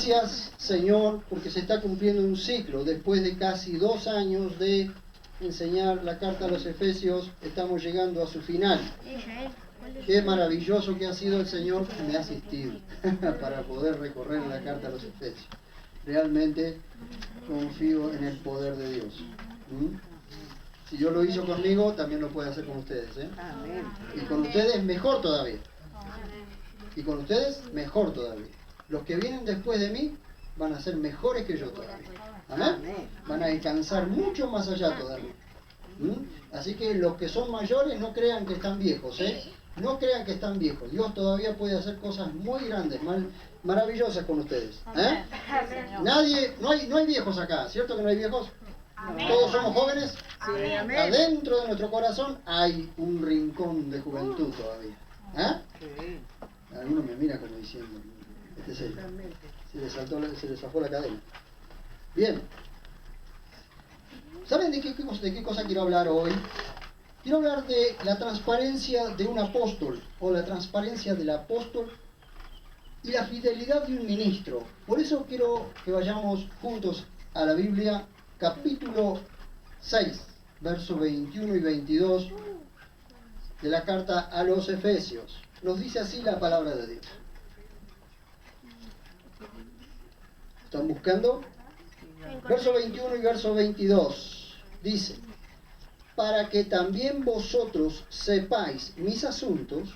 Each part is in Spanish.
Gracias, Señor, porque se está cumpliendo un ciclo. Después de casi 2 años de enseñar la carta a los Efesios, estamos llegando a su final. Qué maravilloso que ha sido el Señor que me ha asistido para poder recorrer la carta a los Efesios. Realmente confío en el poder de Dios. Si Dios lo hizo conmigo, también lo puede hacer con ustedes. Y con ustedes mejor todavía. Y con ustedes mejor todavía. Los que vienen después de mí van a ser mejores que yo todavía. ¿Amén? Van a alcanzar mucho más allá todavía. Así que los que son mayores no crean que están viejos, No crean que están viejos. Dios todavía puede hacer cosas muy grandes, maravillosas con ustedes. Nadie, no hay viejos acá, ¿cierto que no hay viejos? Todos somos jóvenes. Adentro de nuestro corazón hay un rincón de juventud todavía. Alguno me mira como diciendo, este es él. Se le zafó la cadena. Bien. ¿Saben de qué cosa quiero hablar hoy? Quiero hablar de la transparencia de un apóstol, o la transparencia del apóstol y la fidelidad de un ministro. Por eso quiero que vayamos juntos a la Biblia, capítulo 6, versos 21 y 22 de la carta a los Efesios. Nos dice así la palabra de Dios. ¿Están buscando? Verso 21 y verso 22. Dice: para que también vosotros sepáis mis asuntos,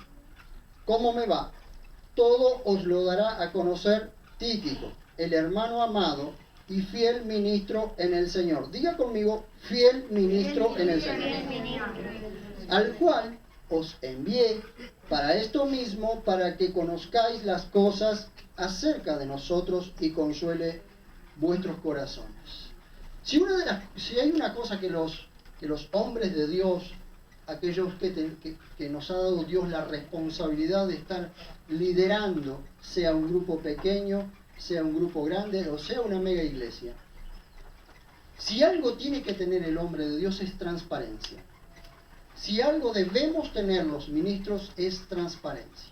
cómo me va, todo os lo dará a conocer Tíquico, el hermano amado y fiel ministro en el Señor. Diga conmigo, fiel ministro en el Señor. Al cual os envié para esto mismo, para que conozcáis las cosas acerca de nosotros y consuele vuestros corazones. Si hay una cosa que los hombres de Dios, aquellos que nos ha dado Dios la responsabilidad de estar liderando, sea un grupo pequeño, sea un grupo grande o sea una mega iglesia, si algo tiene que tener el hombre de Dios es transparencia. Si algo debemos tener los ministros es transparencia.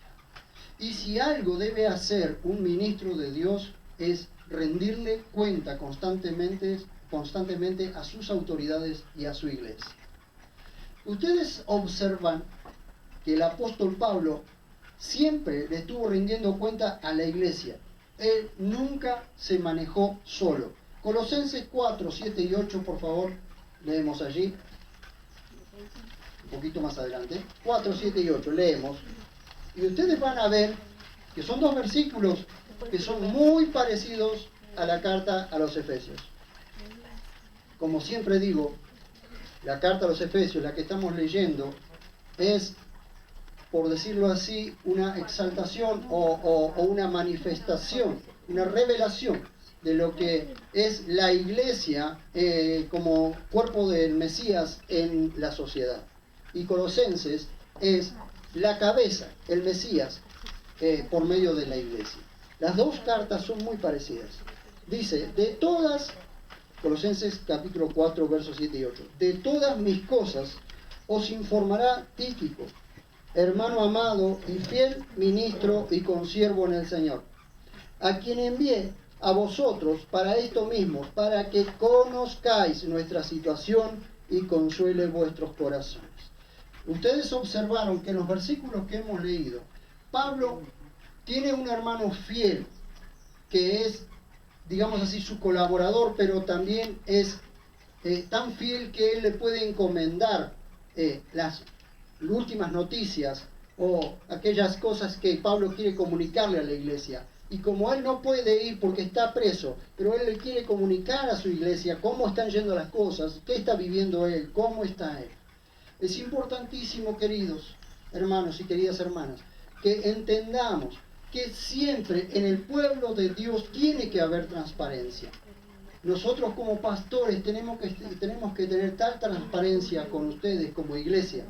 Y si algo debe hacer un ministro de Dios es rendirle cuenta constantemente a sus autoridades y a su iglesia. Ustedes observan que el apóstol Pablo siempre le estuvo rindiendo cuenta a la iglesia. Él nunca se manejó solo. Colosenses 4, 7 y 8, por favor, leemos allí. Un poquito más adelante. 4, 7 y 8, leemos. Y ustedes van a ver que son 2 versículos que son muy parecidos a la carta a los Efesios. Como siempre digo, la carta a los Efesios, la que estamos leyendo, es, por decirlo así, una exaltación o una manifestación, una revelación de lo que es la iglesia como cuerpo del Mesías en la sociedad. Y Colosenses es la cabeza, el Mesías, por medio de la iglesia. Las 2 cartas son muy parecidas. Dice, de todas, Colosenses capítulo 4, versos 7 y 8, de todas mis cosas os informará Tíquico, hermano amado y fiel ministro y consiervo en el Señor, a quien envié a vosotros para esto mismo, para que conozcáis nuestra situación y consuele vuestros corazones. Ustedes observaron que en los versículos que hemos leído, Pablo tiene un hermano fiel, que es, digamos así, su colaborador, pero también es tan fiel que él le puede encomendar las últimas noticias o aquellas cosas que Pablo quiere comunicarle a la iglesia. Y como él no puede ir porque está preso, pero él le quiere comunicar a su iglesia cómo están yendo las cosas, qué está viviendo él, cómo está él. Es importantísimo, queridos hermanos y queridas hermanas, que entendamos que siempre en el pueblo de Dios tiene que haber transparencia. Nosotros como pastores tenemos que tener tal transparencia con ustedes como iglesia,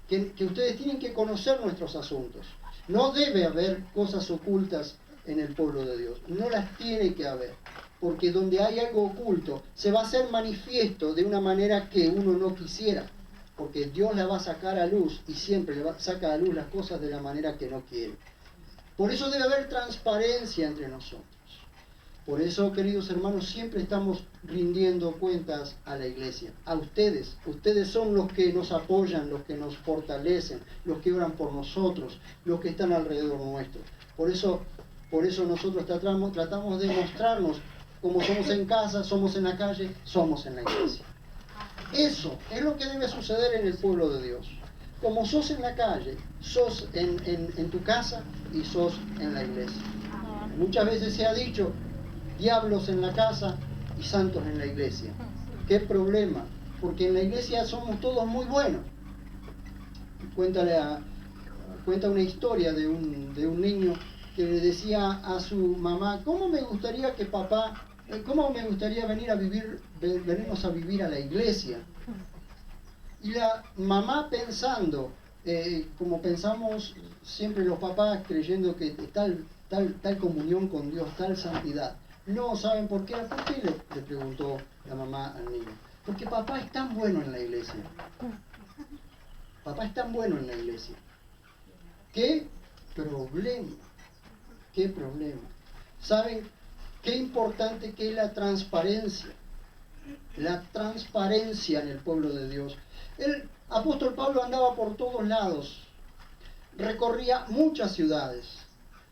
que ustedes tienen que conocer nuestros asuntos. No debe haber cosas ocultas en el pueblo de Dios, no las tiene que haber, porque donde hay algo oculto se va a hacer manifiesto de una manera que uno no quisiera, porque Dios la va a sacar a luz y siempre le saca a luz las cosas de la manera que no quiere. Por eso debe haber transparencia entre nosotros. Por eso, queridos hermanos, siempre estamos rindiendo cuentas a la iglesia, a ustedes. Ustedes son los que nos apoyan, los que nos fortalecen, los que oran por nosotros, los que están alrededor nuestro. Por eso nosotros tratamos de mostrarnos como somos en casa, somos en la calle, somos en la iglesia. Eso es lo que debe suceder en el pueblo de Dios. Como sos en la calle, sos en tu casa y sos en la iglesia. Muchas veces se ha dicho, diablos en la casa y santos en la iglesia. ¿Qué problema? Porque en la iglesia somos todos muy buenos. Cuenta una historia de un niño que le decía a su mamá, ¿cómo me gustaría venirnos a vivir a la iglesia? Y la mamá pensando, como pensamos siempre los papás, creyendo que tal comunión con Dios, tal santidad. No, ¿saben por qué? ¿Por qué? Le preguntó la mamá al niño. Porque papá es tan bueno en la iglesia. Papá es tan bueno en la iglesia. ¿Qué problema? ¿Qué problema? ¿Saben qué importante que es la transparencia? La transparencia en el pueblo de Dios. El apóstol Pablo andaba por todos lados. Recorría muchas ciudades.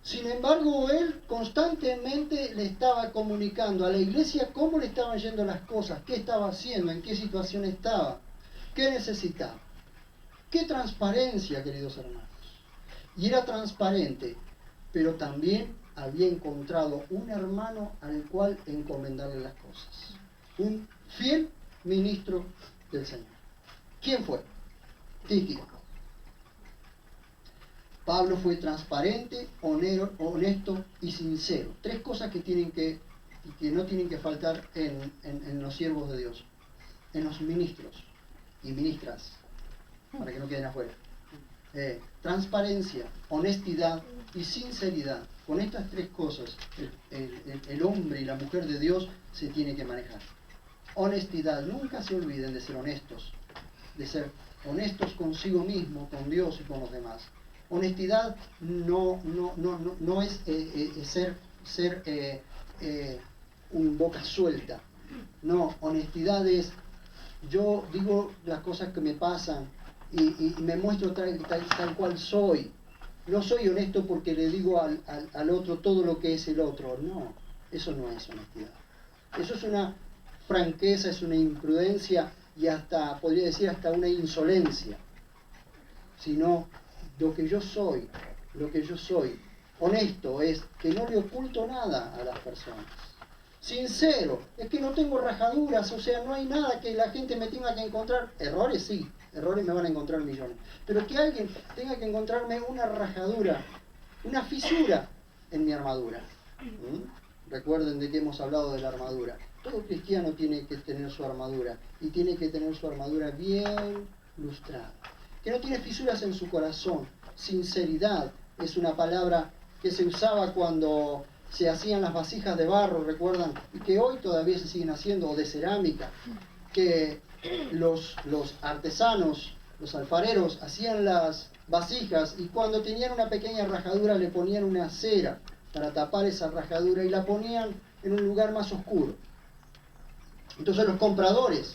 Sin embargo, él constantemente le estaba comunicando a la iglesia cómo le estaban yendo las cosas, qué estaba haciendo, en qué situación estaba, qué necesitaba. ¡Qué transparencia, queridos hermanos! Y era transparente, pero también había encontrado un hermano al cual encomendarle las cosas. Un fiel ministro del Señor. ¿Quién fue? Tíquico. Pablo fue transparente, honesto y sincero. Tres cosas que no tienen que faltar en los siervos de Dios, en los ministros y ministras, para que no queden afuera. Transparencia, honestidad y sinceridad. Con estas tres cosas el hombre y la mujer de Dios se tiene que manejar. Honestidad, nunca se olviden de ser honestos, consigo mismo, con Dios y con los demás. Honestidad no es ser un boca suelta. No, honestidad es yo digo las cosas que me pasan y me muestro tal cual soy. No soy honesto porque le digo al otro todo lo que es el otro. No, eso no es honestidad. Eso es una franqueza, es una imprudencia y podría decir hasta una insolencia. Sino lo que yo soy, honesto es que no le oculto nada a las personas. Sincero, es que no tengo rajaduras, o sea, no hay nada que la gente me tenga que encontrar. Errores sí, errores me van a encontrar millones. Pero que alguien tenga que encontrarme una rajadura, una fisura en mi armadura. Recuerden de que hemos hablado de la armadura. Todo cristiano tiene que tener su armadura y tiene que tener su armadura bien lustrada. Que no tiene fisuras en su corazón. Sinceridad es una palabra que se usaba cuando se hacían las vasijas de barro, recuerdan, y que hoy todavía se siguen haciendo, o de cerámica, que los artesanos, los alfareros, hacían las vasijas y cuando tenían una pequeña rajadura le ponían una cera para tapar esa rajadura y la ponían en un lugar más oscuro. Entonces los compradores,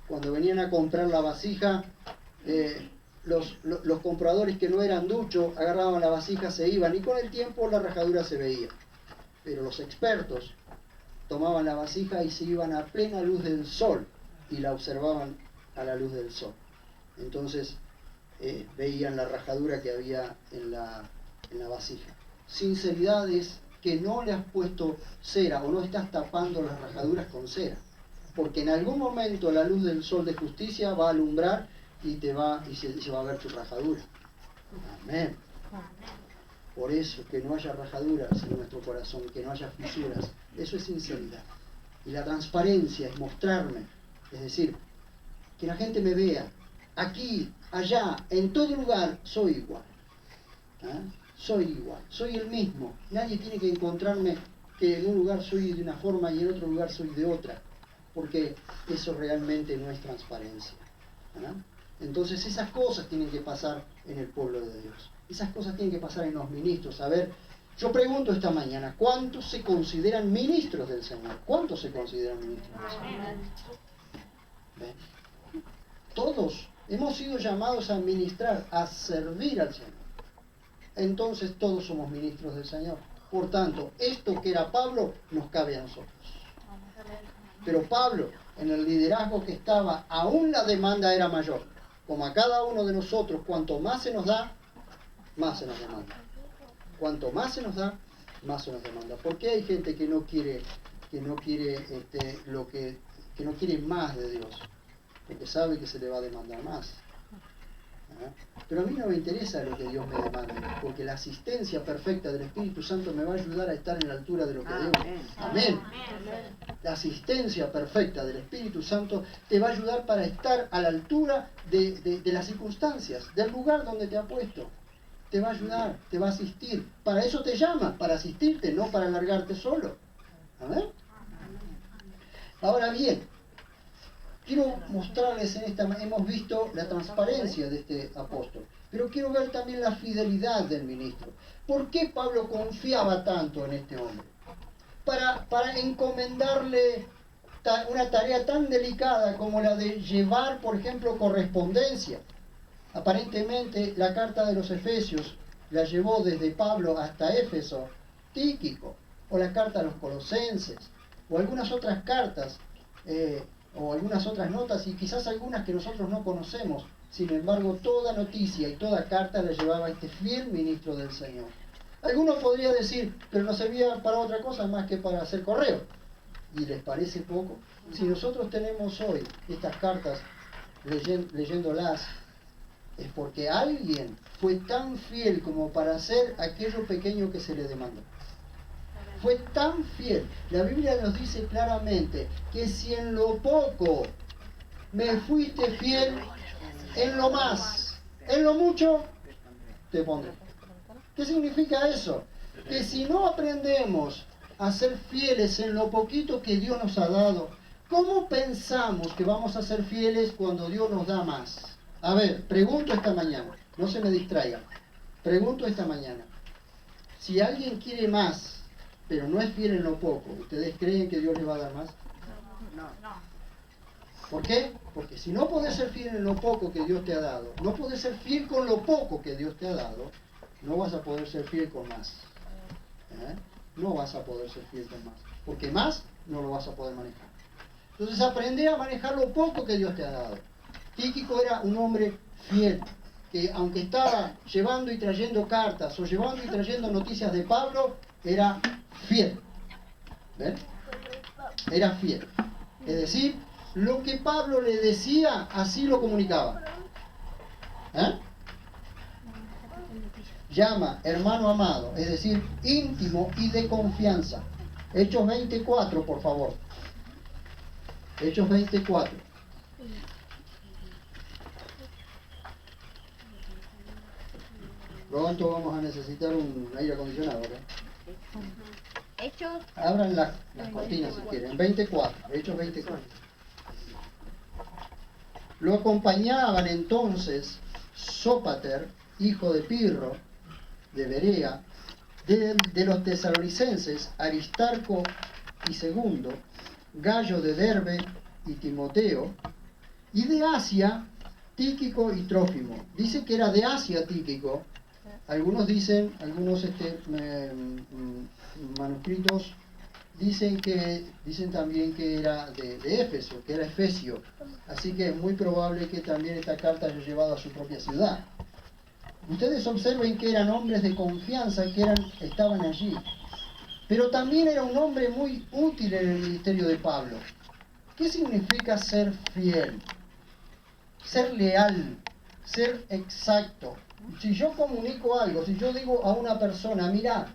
cuando venían a comprar la vasija, los compradores que no eran duchos agarraban la vasija, se iban y con el tiempo la rajadura se veía. Pero los expertos tomaban la vasija y se iban a plena luz del sol y la observaban a la luz del sol. Entonces veían la rajadura que había en la vasija. Sinceridad es que no le has puesto cera o no estás tapando las rajaduras con cera. Porque en algún momento la luz del sol de justicia va a alumbrar y se va a ver tu rajadura. Amén. Por eso, que no haya rajaduras en nuestro corazón, que no haya fisuras. Eso es sinceridad. Y la transparencia es mostrarme. Es decir, que la gente me vea. Aquí, allá, en todo lugar, soy igual. Soy igual. Soy el mismo. Nadie tiene que encontrarme que en un lugar soy de una forma y en otro lugar soy de otra. Porque eso realmente no es transparencia. Entonces esas cosas tienen que pasar en el pueblo de Dios. Esas cosas tienen que pasar en los ministros. A ver, Yo pregunto esta mañana, ¿cuántos se consideran ministros del Señor? ¿Cuántos se consideran ministros del Señor? ¿Ven? Todos hemos sido llamados a ministrar, a servir al Señor. Entonces todos somos ministros del Señor. Por tanto, esto que era Pablo nos cabe a nosotros. Pero Pablo, en el liderazgo que estaba, aún la demanda era mayor. Como a cada uno de nosotros, cuanto más se nos da, más se nos demanda. Cuanto más se nos da, más se nos demanda. ¿Por qué hay gente que no quiere más de Dios? Porque sabe que se le va a demandar más. Pero a mí no me interesa lo que Dios me demande, porque la asistencia perfecta del Espíritu Santo me va a ayudar a estar en la altura de lo que Dios. Amén. La asistencia perfecta del Espíritu Santo te va a ayudar para estar a la altura de las circunstancias, del lugar donde te ha puesto. Te va a ayudar, te va a asistir. Para eso te llama, para asistirte, no para largarte solo. Amén. Ahora bien, quiero mostrarles hemos visto la transparencia de este apóstol, pero quiero ver también la fidelidad del ministro. ¿Por qué Pablo confiaba tanto en este hombre? Para encomendarle una tarea tan delicada como la de llevar, por ejemplo, correspondencia. Aparentemente, la carta de los Efesios la llevó desde Pablo hasta Éfeso Tíquico, o la carta a los Colosenses, o algunas otras cartas, o algunas otras notas, y quizás algunas que nosotros no conocemos. Sin embargo, toda noticia y toda carta la llevaba este fiel ministro del Señor. Algunos podrían decir, pero no servía para otra cosa más que para hacer correo. ¿Y les parece poco? Si nosotros tenemos hoy estas cartas leyéndolas, es porque alguien fue tan fiel como para hacer aquello pequeño que se le demandó. Fue tan fiel. La Biblia nos dice claramente que si en lo poco me fuiste fiel, en lo más, en lo mucho, te pondré. ¿Qué significa eso? Que si no aprendemos a ser fieles en lo poquito que Dios nos ha dado, ¿cómo pensamos que vamos a ser fieles cuando Dios nos da más? A ver, pregunto esta mañana, no se me distraigan. Pregunto esta mañana, si alguien quiere más, pero no es fiel en lo poco, ¿ustedes creen que Dios les va a dar más? No. ¿Por qué? Porque si no podés ser fiel en lo poco que Dios te ha dado, no podés ser fiel con lo poco que Dios te ha dado, no vas a poder ser fiel con más. No vas a poder ser fiel con más. Porque más no lo vas a poder manejar. Entonces aprende a manejar lo poco que Dios te ha dado. Tíquico era un hombre fiel, que aunque estaba llevando y trayendo cartas o llevando y trayendo noticias de Pablo, era fiel. ¿Ven? Era fiel. Es decir, lo que Pablo le decía, así lo comunicaba. Llama hermano amado, es decir, íntimo y de confianza. Hechos 24, por favor. Hechos 24. Pronto vamos a necesitar un aire acondicionado, ¿ok? Hechos. Abran las cortinas si quieren. 24, Hechos 24. Lo acompañaban entonces Sópater, hijo de Pirro, de Berea, de los tesalonicenses, Aristarco y Segundo, Gallo de Derbe y Timoteo, y de Asia, Tíquico y Trófimo. Dice que era de Asia Tíquico. Algunos dicen, manuscritos dicen también que era de Éfeso, que era Efesio. Así que es muy probable que también esta carta haya llevado a su propia ciudad. Ustedes observen que eran hombres de confianza que estaban allí. Pero también era un hombre muy útil en el ministerio de Pablo. ¿Qué significa ser fiel? Ser leal, ser exacto. Si yo comunico algo, si yo digo a una persona, mira,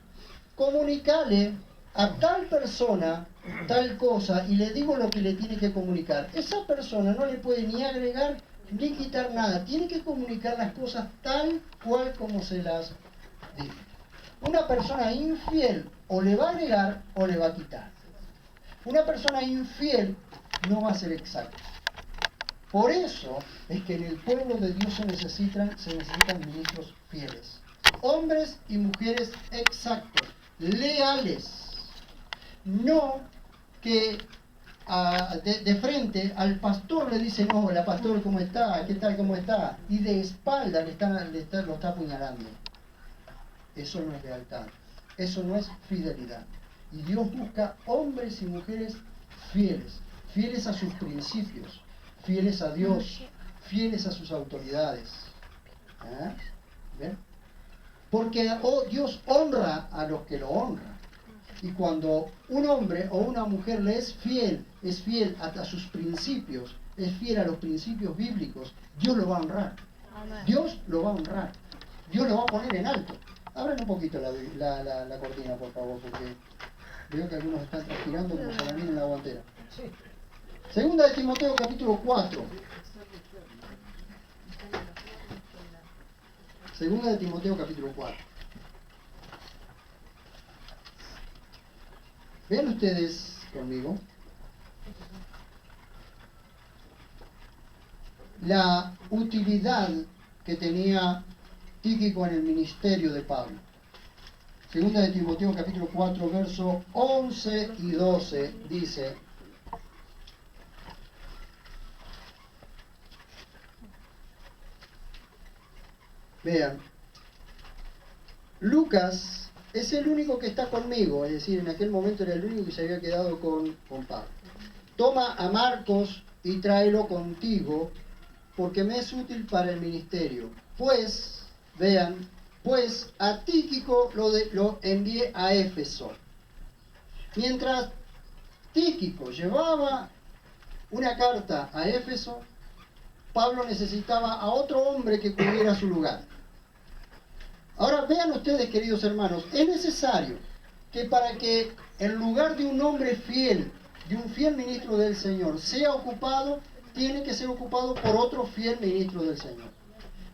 comunicale a tal persona tal cosa y le digo lo que le tiene que comunicar, esa persona no le puede ni agregar ni quitar nada, tiene que comunicar las cosas tal cual como se las dice. Una persona infiel o le va a agregar o le va a quitar. Una persona infiel no va a ser exacta. Por eso es que en el pueblo de Dios se necesitan ministros fieles. hombres y mujeres exactos, leales. No que de frente al pastor le dice, no, la pastor, ¿cómo está? ¿Qué tal? ¿Cómo está? Y de espalda lo está apuñalando. Eso no es lealtad. Eso no es fidelidad. Y Dios busca hombres y mujeres fieles, fieles a sus principios, fieles a Dios, fieles a sus autoridades. ¿Ah? ¿Ven? Porque Dios honra a los que lo honran. Y cuando un hombre o una mujer le es fiel a sus principios, es fiel a los principios bíblicos, Dios lo va a honrar. Dios lo va a honrar. Dios lo va a poner en alto. Abran un poquito la cortina, por favor, porque veo que algunos están transpirando como salamín en la guantera. Segunda de Timoteo, capítulo 4. Segunda de Timoteo, capítulo 4. Vean ustedes conmigo la utilidad que tenía Tíquico en el ministerio de Pablo. Segunda de Timoteo capítulo 4, versos 11 y 12 dice: vean, Lucas es el único que está conmigo, es decir, en aquel momento era el único que se había quedado con Pablo. Toma a Marcos y tráelo contigo, porque me es útil para el ministerio. Pues, vean, pues a Tíquico lo envié a Éfeso. Mientras Tíquico llevaba una carta a Éfeso, Pablo necesitaba a otro hombre que cubriera su lugar. Ahora vean ustedes, queridos hermanos, es necesario que para que el lugar de un hombre fiel, de un fiel ministro del Señor, sea ocupado, tiene que ser ocupado por otro fiel ministro del Señor.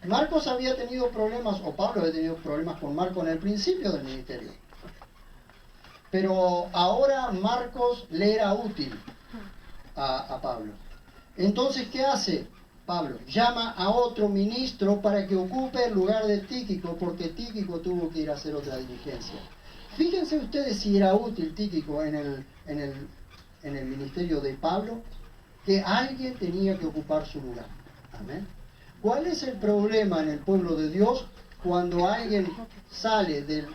Marcos había tenido problemas, o Pablo había tenido problemas con Marcos en el principio del ministerio. Pero ahora Marcos le era útil a Pablo. Entonces, ¿qué hace Pablo? Llama a otro ministro para que ocupe el lugar de Tíquico, porque Tíquico tuvo que ir a hacer otra diligencia. Fíjense ustedes si era útil Tíquico en el ministerio de Pablo, que alguien tenía que ocupar su lugar. Amén. ¿Cuál es el problema en el pueblo de Dios cuando alguien sale del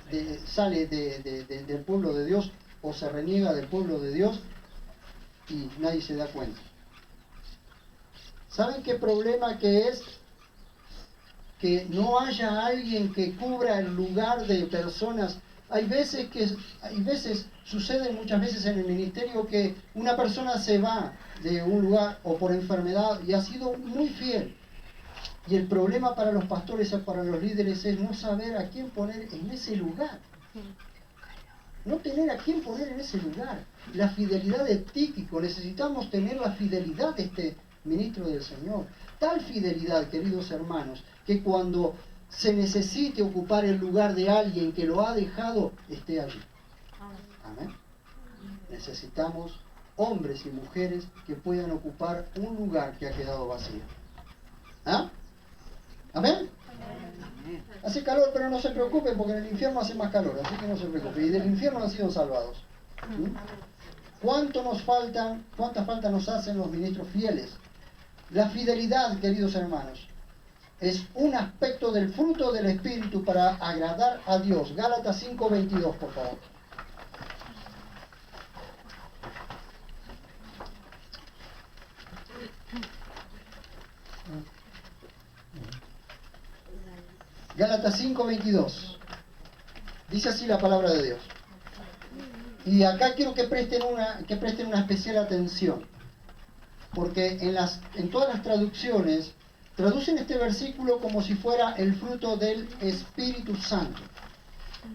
pueblo de Dios o se reniega del pueblo de Dios y nadie se da cuenta? ¿Saben qué problema que es? Que no haya alguien que cubra el lugar de personas. Hay veces sucede muchas veces en el ministerio que una persona se va de un lugar o por enfermedad y ha sido muy fiel. Y el problema para los pastores, para los líderes, es no saber a quién poner en ese lugar. No tener a quién poner en ese lugar. La fidelidad de Tíquico, necesitamos tener la fidelidad de este ministro del Señor. Tal fidelidad, queridos hermanos, que cuando se necesite ocupar el lugar de alguien que lo ha dejado, esté allí. Amén. Necesitamos hombres y mujeres que puedan ocupar un lugar que ha quedado vacío. ¿Ah? ¿Amén? Hace calor, pero no se preocupen porque en el infierno hace más calor, así que no se preocupen. Y del infierno han sido salvados. ¿Cuántas falta nos hacen los ministros fieles? La fidelidad, queridos hermanos, es un aspecto del fruto del Espíritu para agradar a Dios. Gálatas 5:22, por favor. Gálatas 5:22. Dice así la palabra de Dios. Y acá quiero que presten una especial atención, porque en todas las traducciones traducen este versículo como si fuera el fruto del Espíritu Santo.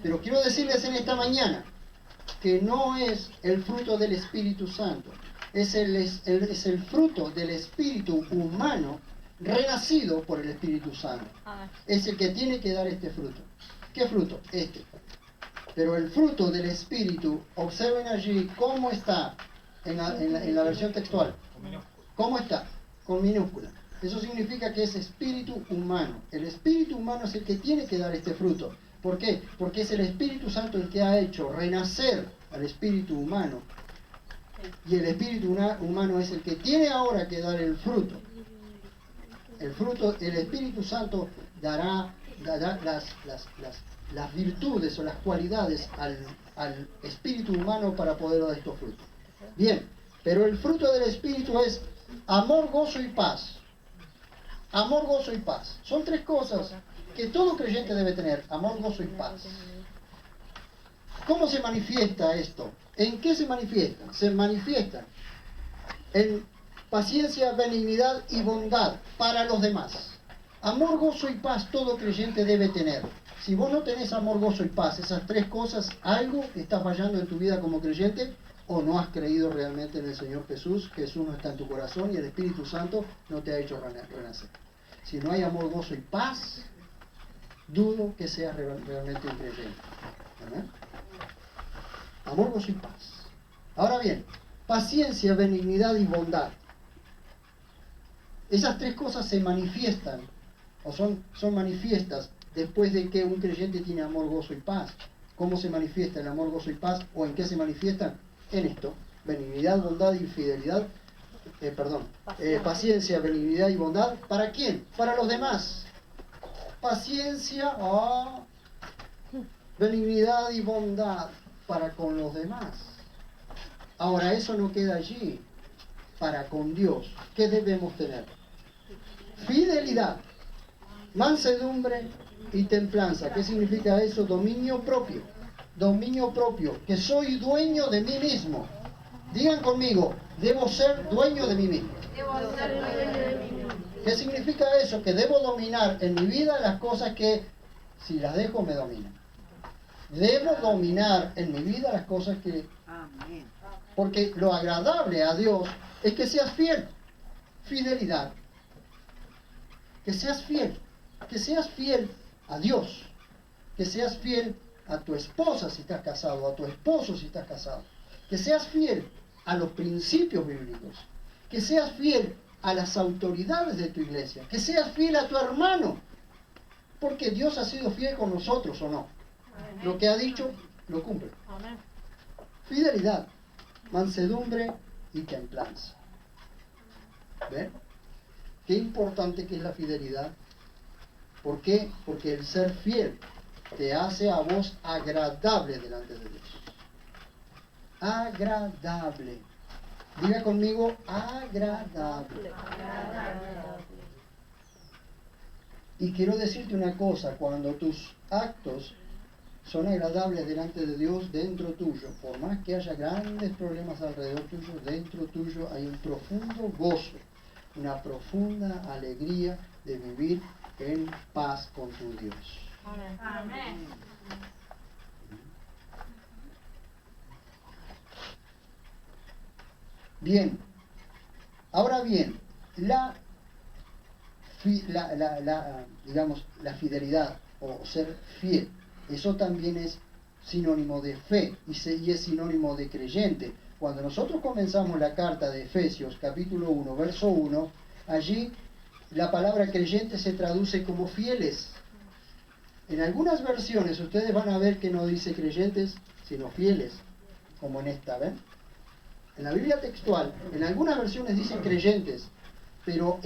Pero quiero decirles en esta mañana que no es el fruto del Espíritu Santo, es el fruto del espíritu humano renacido por el Espíritu Santo. Es el que tiene que dar este fruto. ¿Qué fruto? Este. Pero el fruto del Espíritu, observen allí cómo está en la versión textual. ¿Cómo está? Con minúscula. Eso significa que es espíritu humano. El espíritu humano es el que tiene que dar este fruto. ¿Por qué? Porque es el Espíritu Santo el que ha hecho renacer al espíritu humano. Y el espíritu humano es el que tiene ahora que dar el fruto. El fruto, el Espíritu Santo dará las virtudes o las cualidades al espíritu humano para poder dar estos frutos. Bien, pero el fruto del Espíritu es amor, gozo y paz. Amor, gozo y paz. Son tres cosas que todo creyente debe tener: amor, gozo y paz. ¿Cómo se manifiesta esto? ¿En qué se manifiesta? Se manifiesta en paciencia, benignidad y bondad para los demás. Amor, gozo y paz todo creyente debe tener. Si vos no tenés amor, gozo y paz, esas tres cosas, algo está fallando en tu vida como creyente, o no has creído realmente en el Señor Jesús. Jesús no está en tu corazón y el Espíritu Santo no te ha hecho renacer. Si no hay amor, gozo y paz, dudo que seas realmente un creyente. ¿Amén? Amor, gozo y paz. Ahora bien, paciencia, benignidad y bondad. Esas tres cosas se manifiestan, o son manifiestas después de que un creyente tiene amor, gozo y paz. ¿Cómo se manifiesta el amor, gozo y paz? ¿O en qué se manifiestan? En esto: benignidad, bondad y fidelidad. Paciencia, benignidad y bondad. ¿Para quién? Para los demás. Paciencia, benignidad y bondad para con los demás. Ahora, eso no queda allí. Para con Dios, ¿qué debemos tener? Fidelidad, mansedumbre y templanza. ¿Qué significa eso? Dominio propio. Dominio propio, que soy dueño de mí mismo. Digan conmigo: debo ser dueño de mí mismo. ¿Qué significa eso? Que debo dominar en mi vida las cosas que, si las dejo, me dominan. Debo dominar en mi vida las cosas que... Porque lo agradable a Dios es que seas fiel. Fidelidad. Que seas fiel. Que seas fiel a Dios. Que seas fiel a tu esposa si estás casado, a tu esposo si estás casado. Que seas fiel a los principios bíblicos. Que seas fiel a las autoridades de tu iglesia. Que seas fiel a tu hermano. Porque Dios ha sido fiel con nosotros, ¿o no? Lo que ha dicho, lo cumple. Fidelidad, mansedumbre y templanza. ¿Ven? Qué importante que es la fidelidad. ¿Por qué? Porque el ser fiel te hace a vos agradable delante de Dios. Agradable. Diga conmigo: agradable. Y quiero decirte una cosa: cuando tus actos son agradables delante de Dios, dentro tuyo, por más que haya grandes problemas alrededor tuyo, dentro tuyo hay un profundo gozo, una profunda alegría de vivir en paz con tu Dios. Amén. Bien, ahora bien, la fidelidad o ser fiel, eso también es sinónimo de fe y es sinónimo de creyente. Cuando nosotros comenzamos la carta de Efesios, capítulo 1, verso 1, allí la palabra creyente se traduce como fieles. En algunas versiones ustedes van a ver que no dice creyentes, sino fieles, como en esta, ¿ven? En la Biblia textual, en algunas versiones dice creyentes, pero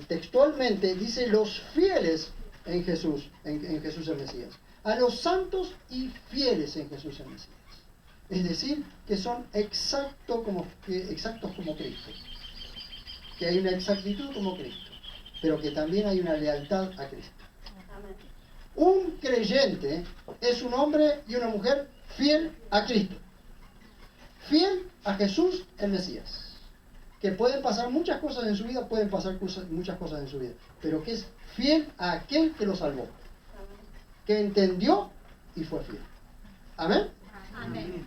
textualmente dice los fieles en Jesús, en Jesús el Mesías. A los santos y fieles en Jesús el Mesías. Es decir, que son exactos como Cristo. Que hay una exactitud como Cristo, pero que también hay una lealtad a Cristo. Un creyente es un hombre y una mujer fiel a Cristo. Fiel a Jesús el Mesías. Que pueden pasar muchas cosas en su vida, muchas cosas en su vida, pero que es fiel a aquel que lo salvó. Que entendió y fue fiel. ¿Amén? Amén.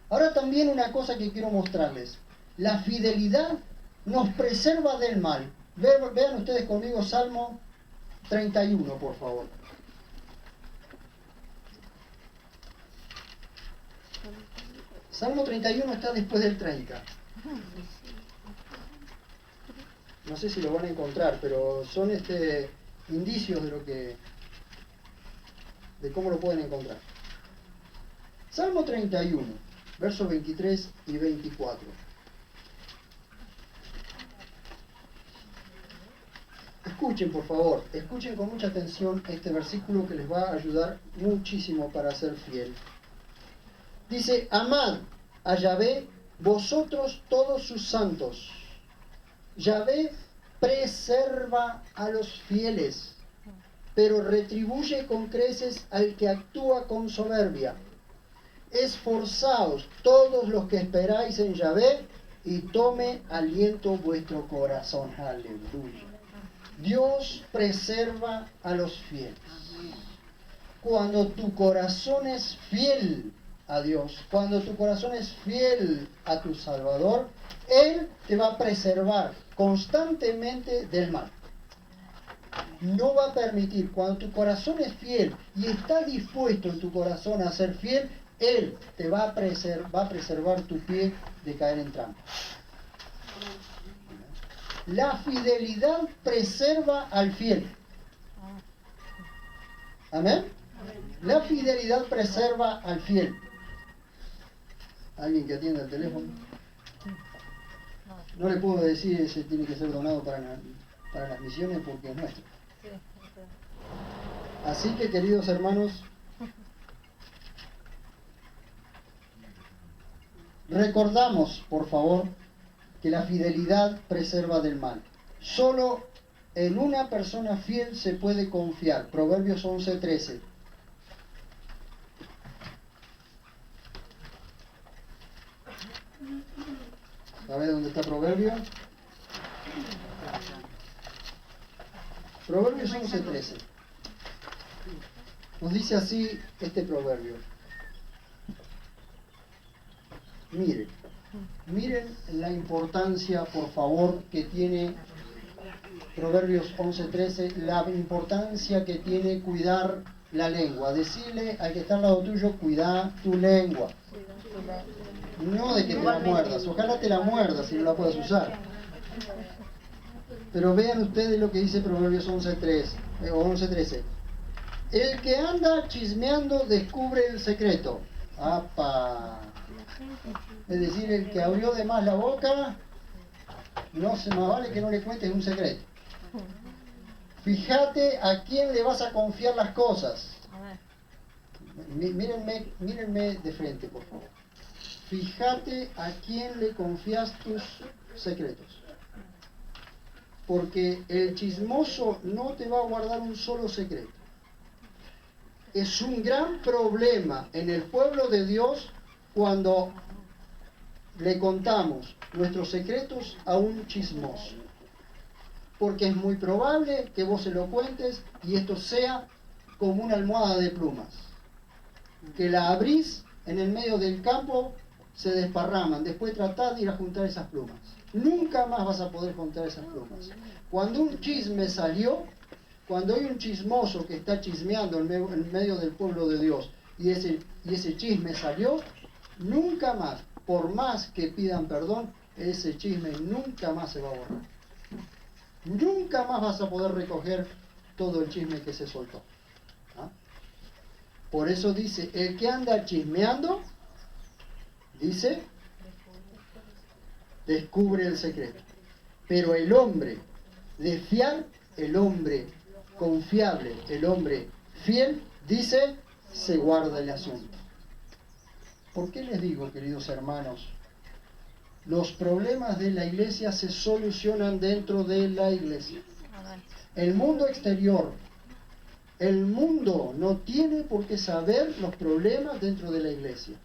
Ahora también una cosa que quiero mostrarles. La fidelidad nos preserva del mal. Vean ustedes conmigo Salmo 31, por favor. Salmo 31 está después del 30. No sé si lo van a encontrar, pero son indicios de lo que de cómo lo pueden encontrar. Salmo 31, versos 23 y 24. Escuchen, por favor, escuchen con mucha atención este versículo que les va a ayudar muchísimo para ser fiel. Dice, amad a Yahvé vosotros todos sus santos. Yahvé preserva a los fieles, pero retribuye con creces al que actúa con soberbia. Esforzaos todos los que esperáis en Yahvé y tome aliento vuestro corazón. Aleluya. Dios preserva a los fieles. Cuando tu corazón es fiel a Dios, cuando tu corazón es fiel a tu Salvador, Él te va a preservar constantemente del mal. No va a permitir, cuando tu corazón es fiel y está dispuesto en tu corazón a ser fiel, Él te va a preservar tu pie de caer en trampa. La fidelidad preserva al fiel. ¿Amén? La fidelidad preserva al fiel. ¿Alguien que atienda el teléfono? No le puedo decir ese tiene que ser donado para las misiones porque es nuestro. Así que, queridos hermanos, recordamos, por favor, que la fidelidad preserva del mal. Solo en una persona fiel se puede confiar. Proverbios 11:13. ¿Sabes dónde está Proverbio? Proverbios 11:13. Nos dice así este proverbio. Miren la importancia, por favor, que tiene Proverbios 11:13, la importancia que tiene cuidar la lengua. Decirle al que está al lado tuyo, cuida tu lengua. No de que te la muerdas, ojalá te la muerdas si no la puedas usar. Pero vean ustedes lo que dice Proverbios 11:13. El que anda chismeando descubre el secreto. ¡Apa! Es decir, el que abrió de más la boca, no se más vale que no le cuentes un secreto. Fíjate a quién le vas a confiar las cosas. Mírenme de frente, por favor. Fíjate a quién le confías tus secretos. Porque el chismoso no te va a guardar un solo secreto. Es un gran problema en el pueblo de Dios cuando le contamos nuestros secretos a un chismoso. Porque es muy probable que vos se lo cuentes y esto sea como una almohada de plumas. Que la abrís en el medio del campo, se desparraman. Después tratás de ir a juntar esas plumas. Nunca más vas a poder juntar esas plumas. Cuando un chisme salió, cuando hay un chismoso que está chismeando en medio del pueblo de Dios y ese chisme salió, nunca más, por más que pidan perdón, ese chisme nunca más se va a borrar. Nunca más vas a poder recoger todo el chisme que se soltó. ¿Ah? Por eso dice, el que anda chismeando, dice, descubre el secreto. Pero el hombre de fiar, el hombre confiable, el hombre fiel, dice, se guarda el asunto. ¿Por qué les digo, queridos hermanos? Los problemas de la iglesia se solucionan dentro de la iglesia. El mundo exterior, el mundo no tiene por qué saber los problemas dentro de la iglesia.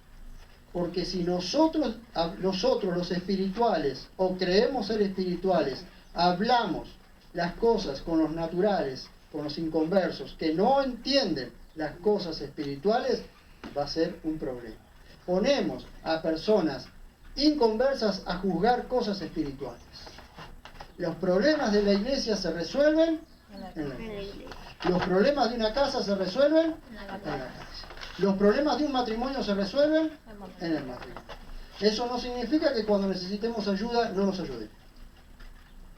Porque si nosotros los espirituales, o creemos ser espirituales, hablamos las cosas con los naturales, con los inconversos, que no entienden las cosas espirituales, va a ser un problema. Ponemos a personas inconversas a juzgar cosas espirituales. Los problemas de la iglesia se resuelven en la iglesia. Los problemas de una casa se resuelven en la casa. Los problemas de un matrimonio se resuelven en el matrimonio. Eso no significa que cuando necesitemos ayuda no nos ayuden.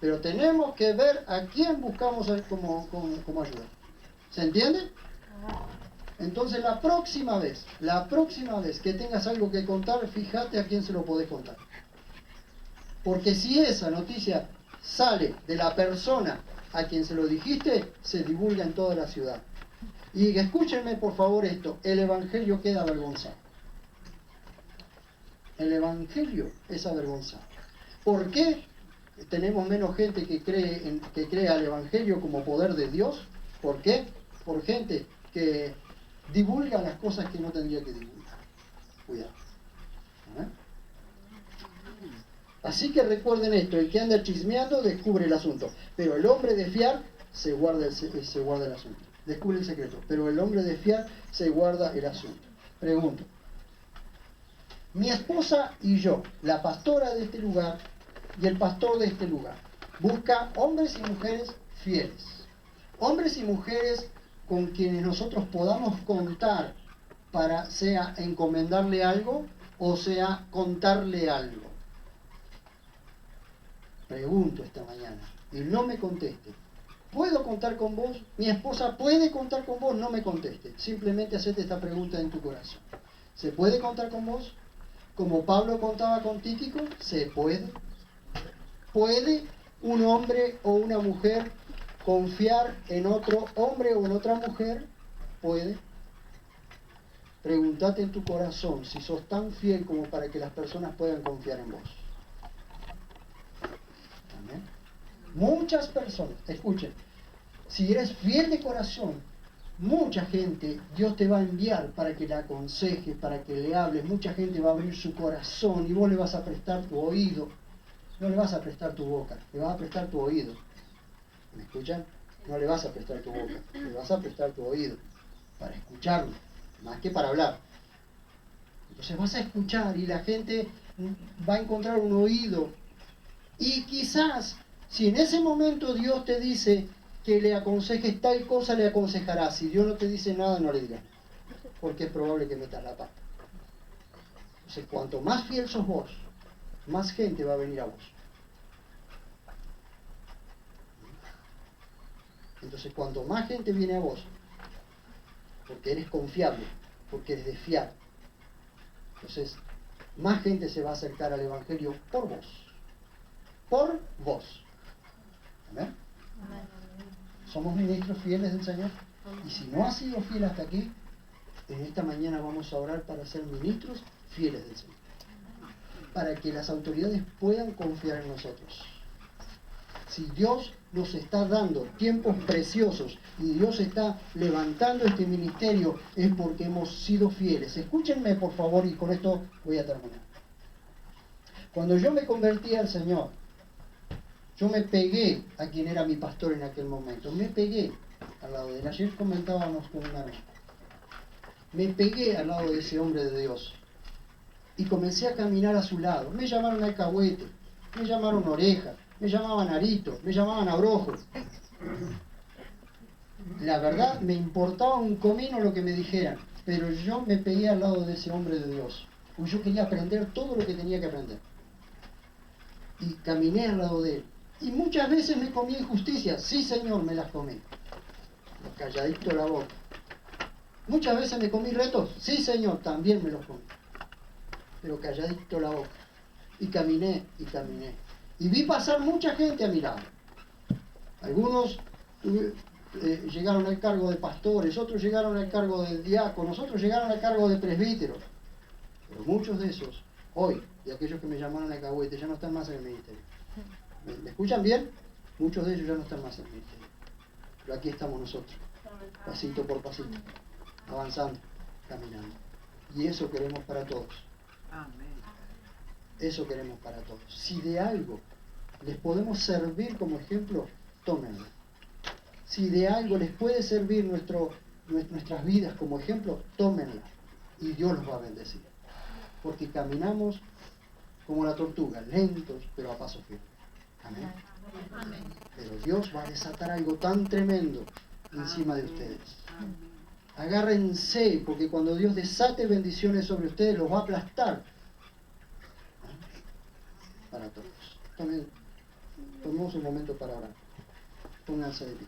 Pero tenemos que ver a quién buscamos como ayuda. ¿Se entiende? Entonces la próxima vez que tengas algo que contar, fíjate a quién se lo podés contar. Porque si esa noticia sale de la persona a quien se lo dijiste, se divulga en toda la ciudad. Y escúchenme por favor esto, el Evangelio queda avergonzado. El Evangelio es avergonzado. ¿Por qué tenemos menos gente que cree al Evangelio como poder de Dios? ¿Por qué? Por gente que divulga las cosas que no tendría que divulgar. Cuidado. ¿Eh? Así que recuerden esto, el que anda chismeando descubre el asunto, pero el hombre de fiar se guarda el asunto. Descubre el secreto, pero el hombre de fiar se guarda el asunto. Pregunto, mi esposa y yo, la pastora de este lugar y el pastor de este lugar, busca hombres y mujeres fieles. Hombres y mujeres con quienes nosotros podamos contar para sea encomendarle algo o sea contarle algo. Pregunto esta mañana y no me conteste. ¿Puedo contar con vos? ¿Mi esposa puede contar con vos? No me conteste. Simplemente hacete esta pregunta en tu corazón. ¿Se puede contar con vos? Como Pablo contaba con Tíquico, ¿se puede? ¿Puede un hombre o una mujer confiar en otro hombre o en otra mujer? ¿Puede? Pregúntate en tu corazón si sos tan fiel como para que las personas puedan confiar en vos. Amén. Muchas personas, escuchen, si eres fiel de corazón, mucha gente Dios te va a enviar para que le aconseje, para que le hables. Mucha gente va a abrir su corazón y vos le vas a prestar tu oído. No le vas a prestar tu boca, le vas a prestar tu oído. ¿Me escuchan? No le vas a prestar tu boca, le vas a prestar tu oído para escucharlo, más que para hablar. Entonces vas a escuchar y la gente va a encontrar un oído. Y quizás, si en ese momento Dios te dice que le aconsejes tal cosa, le aconsejarás. Si Dios no te dice nada, no le digas, porque es probable que metas la pata. Entonces, cuanto más fiel sos vos, más gente va a venir a vos. Entonces, cuanto más gente viene a vos, porque eres confiable, porque eres de fiar, entonces, más gente se va a acercar al Evangelio por vos. Por vos. ¿Amén? ¿Somos ministros fieles del Señor? Y si no has sido fiel hasta aquí, en esta mañana vamos a orar para ser ministros fieles del Señor. Para que las autoridades puedan confiar en nosotros. Si Dios nos está dando tiempos preciosos y Dios está levantando este ministerio, es porque hemos sido fieles. Escúchenme por favor y con esto voy a terminar. Cuando yo me convertí al Señor, yo me pegué a quien era mi pastor en aquel momento. Me pegué al lado de él. Ayer comentábamos con un hermano. Me pegué al lado de ese hombre de Dios. Y comencé a caminar a su lado. Me llamaron alcahuete, me llamaron oreja, me llamaban arito, me llamaban abrojo. La verdad, me importaba un comino lo que me dijeran. Pero yo me pegué al lado de ese hombre de Dios. Porque yo quería aprender todo lo que tenía que aprender. Y caminé al lado de él. Y muchas veces me comí injusticias. Sí, Señor, me las comí. Calladito la boca. Muchas veces me comí retos. Sí, Señor, también me los comí. Pero calladito la boca. Y caminé, y caminé. Y vi pasar mucha gente a mi lado. Algunos llegaron al cargo de pastores, otros llegaron al cargo de diáconos, otros llegaron al cargo de presbíteros. Pero muchos de esos, hoy, y aquellos que me llamaron alcahuete, ya no están más en el ministerio. ¿Me escuchan bien? Muchos de ellos ya no están más en el ministerio. Pero aquí estamos nosotros, pasito por pasito, avanzando, caminando. Y eso queremos para todos. Eso queremos para todos. Si de algo les podemos servir como ejemplo, tómenlo. Si de algo les puede servir nuestras vidas como ejemplo, tómenla. Y Dios los va a bendecir. Porque caminamos como la tortuga, lentos, pero a paso firme. Amén. Pero Dios va a desatar algo tan tremendo encima de ustedes. Agárrense, porque cuando Dios desate bendiciones sobre ustedes, los va a aplastar. Para todos. También tomemos un momento para orar. Pónganse de pie.